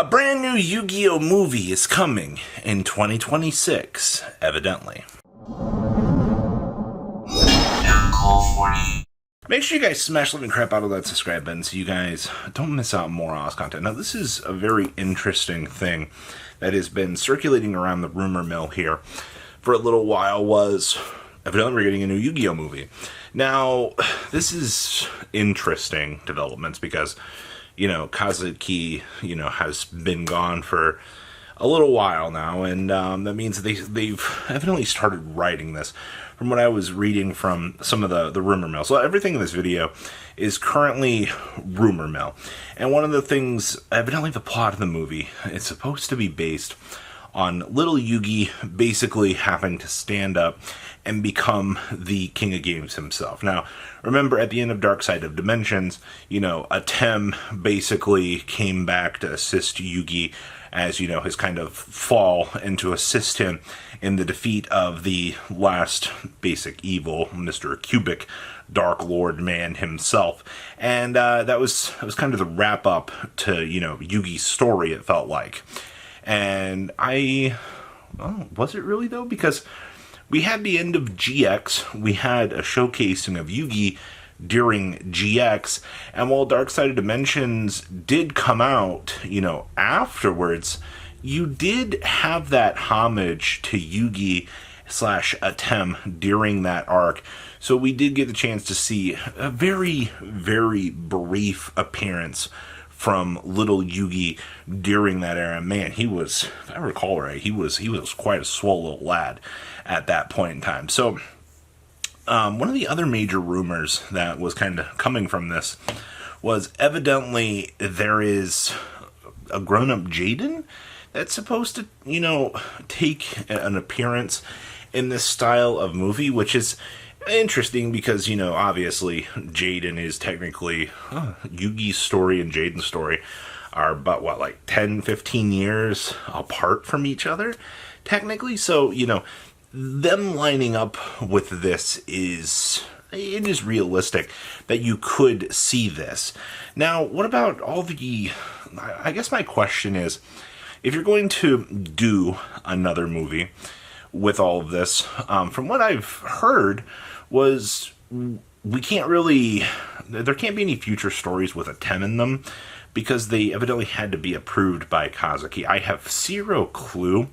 A brand new Yu-Gi-Oh movie is coming in 2026, evidently. Make sure you guys smash the living crap out of that subscribe button so you guys don't miss out on more Oz content. Now, this is a very interesting thing that has been circulating around the rumor mill here for a little while. Was evidently we're getting a new Yu-Gi-Oh movie. Now, this is interesting developments because, Kazuki, has been gone for a little while now, and that means they've evidently started writing this. From what I was reading from some of the rumor mill. So everything in this video is currently rumor mill. And one of the things, evidently the plot of the movie, is supposed to be based on little Yugi basically having to stand up and become the king of games himself. Now, remember at the end of Dark Side of Dimensions, Atem basically came back to assist Yugi as, his kind of fall and to assist him in the defeat of the last basic evil, Mr. Cubic Dark Lord man himself. And that was kind of the wrap up to, Yugi's story, it felt like. And was it really though? Because we had the end of GX, we had a showcasing of Yugi during GX, and while Dark Side of Dimensions did come out, afterwards, you did have that homage to Yugi / Atem during that arc. So we did get the chance to see a very, very brief appearance from little Yugi during that era. Man, he was, if I recall right, he was quite a swole little lad at that point in time. So one of the other major rumors that was kind of coming from this was evidently there is a grown-up Jaden that's supposed to, take an appearance in this style of movie, which is interesting because, obviously Jaden is technically Yugi's story and Jaden's story are about 10, 15 years apart from each other, technically. So, them lining up with this is realistic that you could see this. Now, what about all the, I guess my question is, if you're going to do another movie with all of this, from what I've heard was there can't be any future stories with a 10 in them because they evidently had to be approved by Kazuki. I have zero clue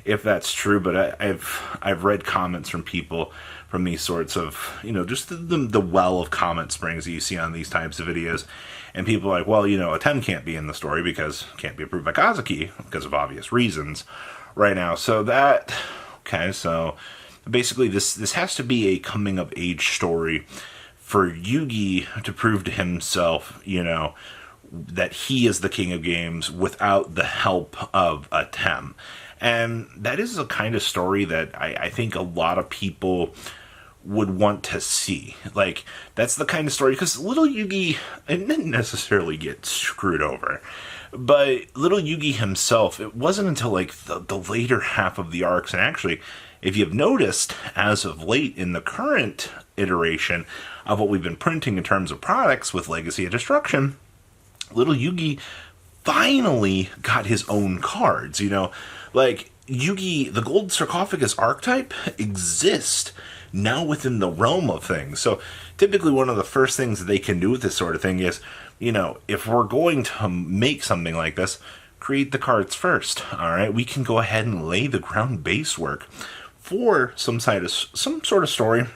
if that's true, but I've read comments from people from these sorts of, just the well of comment springs that you see on these types of videos, and people are like, well, a 10 can't be in the story because it can't be approved by Kazuki because of obvious reasons right now. So so basically this has to be a coming of age story for Yugi to prove to himself, that he is the king of games without the help of Atem. And that is a kind of story that I think a lot of people would want to see. Like, that's the kind of story, because little Yugi didn't necessarily get screwed over, but little Yugi himself, it wasn't until the later half of the arcs, and actually, if you've noticed, as of late in the current iteration of what we've been printing in terms of products with Legacy of Destruction, little Yugi finally got his own cards, Yugi, the Gold Sarcophagus archetype exists now within the realm of things. So typically one of the first things that they can do with this sort of thing is, if we're going to make something like this, create the cards first, all right? We can go ahead and lay the ground base work for some sort of story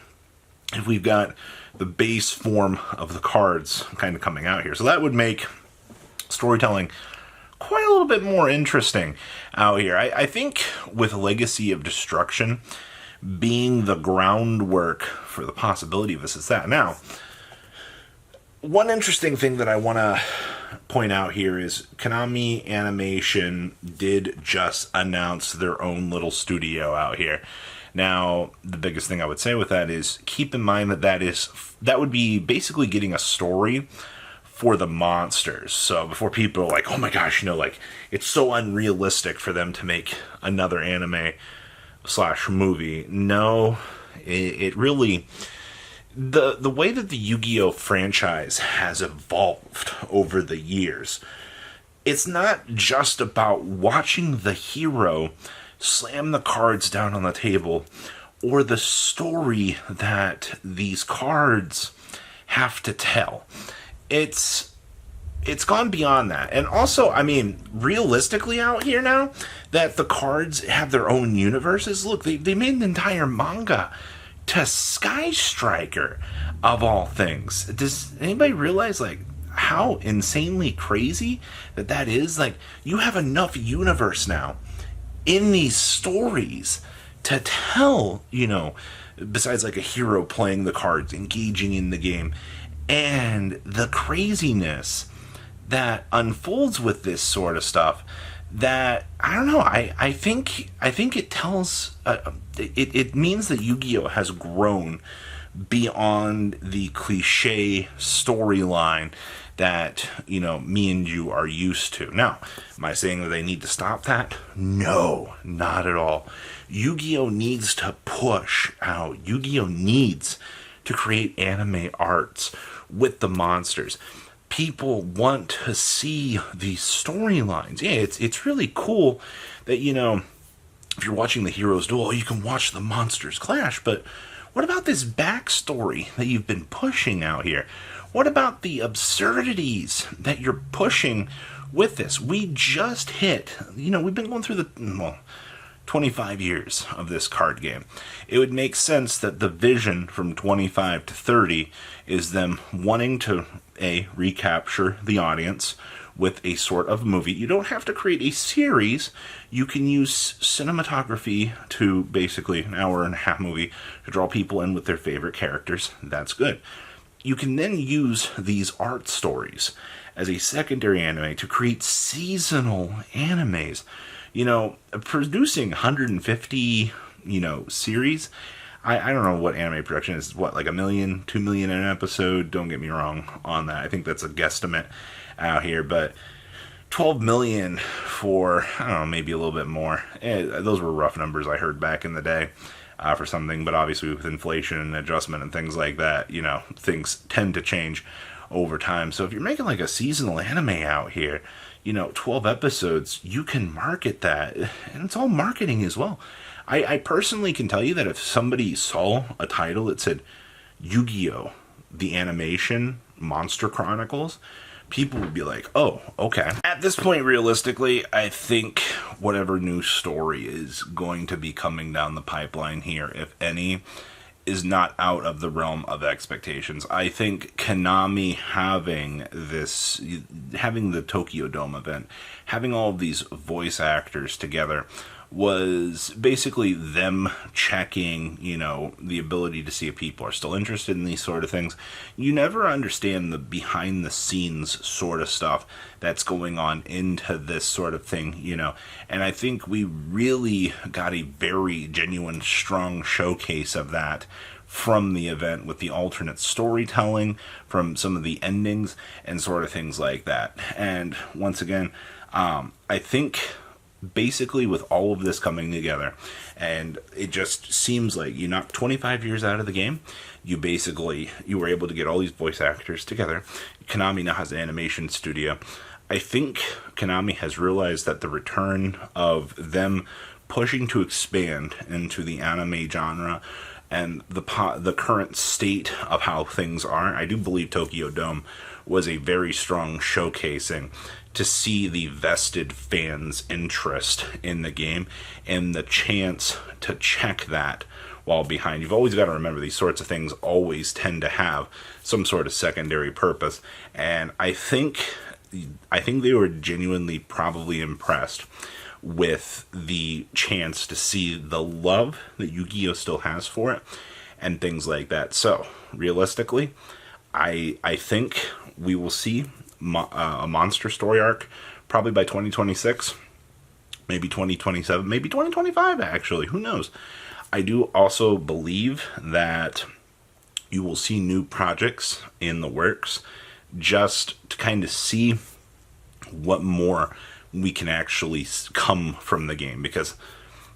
if we've got the base form of the cards kind of coming out here. So that would make storytelling quite a little bit more interesting out here. I think with Legacy of Destruction being the groundwork for the possibility of this is that. Now, one interesting thing that I want to point out here is Konami Animation did just announce their own little studio out here. Now, the biggest thing I would say with that is keep in mind that would be basically getting a story for the monsters. So before people are like, oh my gosh, it's so unrealistic for them to make another anime / movie. No, it really, the way that the Yu-Gi-Oh franchise has evolved over the years, it's not just about watching the hero slam the cards down on the table or the story that these cards have to tell. It's gone beyond that. And also, I mean, realistically out here now, that the cards have their own universes. Look, they made an entire manga to Sky Striker, of all things. Does anybody realize, like, how insanely crazy that is? Like, you have enough universe now in these stories to tell, besides like a hero playing the cards, engaging in the game, and the craziness that unfolds with this sort of stuff. That I don't know. I think it tells. It means that Yu-Gi-Oh has grown beyond the cliche storyline that me and you are used to. Now, am I saying that they need to stop that? No, not at all. Yu-Gi-Oh needs to push out. Yu-Gi-Oh needs to create anime arts with the monsters. People want to see these storylines. Yeah, it's really cool that, if you're watching the heroes duel, you can watch the monsters clash, but what about this backstory that you've been pushing out here? What about the absurdities that you're pushing with this? We just hit, we've been going through 25 years of this card game. It would make sense that the vision from 25 to 30 is them wanting to, recapture the audience with a sort of movie. You don't have to create a series. You can use cinematography to basically an hour and a half movie to draw people in with their favorite characters. That's good. You can then use these art stories as a secondary anime to create seasonal animes. Producing 150, series, I don't know what anime production is, like $1 million, $2 million an episode? Don't get me wrong on that. I think that's a guesstimate out here, but 12 million for, I don't know, maybe a little bit more. Those were rough numbers I heard back in the day for something, but obviously with inflation and adjustment and things like that, things tend to change over time. So if you're making like a seasonal anime out here, 12 episodes, you can market that, and it's all marketing as well. I personally can tell you that if somebody saw a title that said Yu-Gi-Oh! The Animation Monster Chronicles, people would be like, oh, okay. At this point, realistically, I think whatever new story is going to be coming down the pipeline here, if any, is not out of the realm of expectations. I think Konami having the Tokyo Dome event, having all of these voice actors together, was basically them checking, the ability to see if people are still interested in these sort of things. You never understand the behind the scenes sort of stuff that's going on into this sort of thing, and I think we really got a very genuine, strong showcase of that from the event with the alternate storytelling, from some of the endings and sort of things like that. And once again, I think basically with all of this coming together, and it just seems like you knocked 25 years out of the game. You were able to get all these voice actors together. Konami now has an animation studio. I think Konami has realized that the return of them pushing to expand into the anime genre and the current state of how things are, I do believe Tokyo Dome was a very strong showcasing to see the vested fans' interest in the game and the chance to check that while behind. You've always got to remember these sorts of things always tend to have some sort of secondary purpose, and I think they were genuinely probably impressed with the chance to see the love that Yu-Gi-Oh still has for it and things like that. So realistically, I think we will see a monster story arc probably by 2026, maybe 2027, maybe 2025 actually, who knows. I do also believe that you will see new projects in the works just to kind of see what more we can actually come from the game, because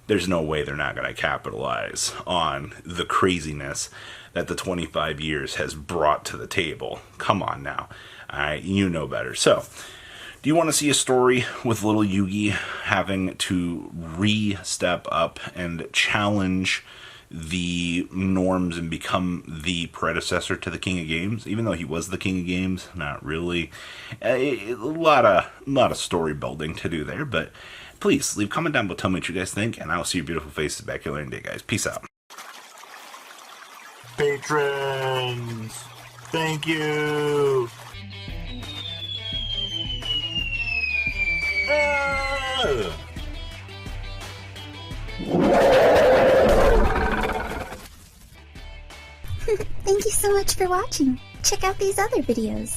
there's no way they're not going to capitalize on the craziness that the 25 years has brought to the table. Come on now. You know better. So, Do you want to see a story with little Yugi having to re-step up and challenge the norms and become the predecessor to the King of Games? Even though he was the King of Games, not really. A lot of story building to do there, but please leave a comment down below, tell me what you guys think, and I'll see your beautiful faces back here later in the day, guys. Peace out. Patrons, thank you. Thank you so much for watching. Check out these other videos.